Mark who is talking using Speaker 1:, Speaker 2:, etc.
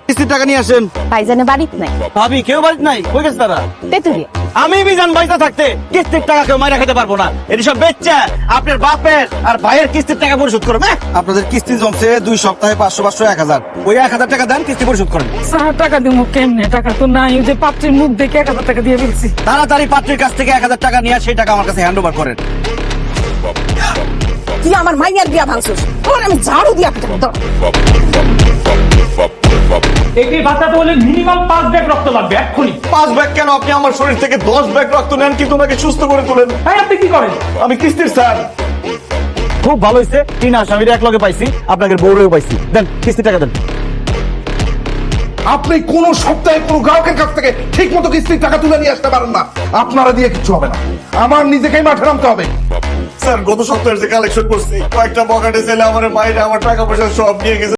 Speaker 1: কিস্তির টাকা নিয়ে আসেন।
Speaker 2: ভাইজানে বাড়িতে নাই।
Speaker 1: ভাবি কেউ বাড়িতে নাই, কই গেছে তারা?
Speaker 2: তেতুলিয়া।
Speaker 1: আমি বিজান বাইসা থাকতে কিস্তির টাকা কেউ মাইরা খেতে পারবো না। এটি সব বেচছে আপনার বাপের আর ভাইয়ের কিস্তির টাকা পরিশোধ করবে। আপনাদের কিস্তি জমছে 2 সপ্তাহে 500 500 1000, ওই 1000 টাকা দেন, কিস্তি পরিশোধ করেন।
Speaker 3: স্যার টাকা দিব কেমনে? টাকা তো নাই, ওই যে পাত্রীর মুখ দেখে 1000 টাকা দিয়ে ফেলছি।
Speaker 1: তাড়াতাড়ি পাত্রীর কাছ থেকে 1000 টাকা নিয়ে সেই টাকা আমার কাছে হ্যান্ড ওভার করেন।
Speaker 2: তুই আমার মাইয়ার বিয়া ভাঙছিস, তোর আমি ঝাড়ু দিয়া পিটাবো। ধর।
Speaker 4: একে বাঁচাতে হলে মিনিমাম 5 ব্যাগ রক্ত লাগবে এক্ষুনি।
Speaker 5: 5 ব্যাগ কেন? আপনি আমার শরীর থেকে 10 ব্যাগ রক্ত নেন, কিন্তু ওনাকে সুস্থ করে তোলেন।
Speaker 4: ভাই আপনি কি করেন?
Speaker 5: আমি কিস্তির স্যার।
Speaker 1: খুব ভালো হয়েছে, 3 আসামির এক লগে পাইছি, আপনাদের বউরেও পাইছি। দেন কিস্তি টাকা দেন।
Speaker 6: আপনি কোন সপ্তাহে কোন গ্রাহকের কাছ থেকে ঠিক মতো কিস্তির টাকা তুলে নিয়ে আসতে পারেন না। আপনারা দিয়ে কিছু হবে না, আমার নিজেকেই মাঠে নামতে হবে।
Speaker 5: স্যার গত সপ্তাহে যে কালেকশন করছি, কয়েকটা বকাটে ছেলে আমার মায়ের আমার টাকা পয়সা সব নিয়ে গেছে।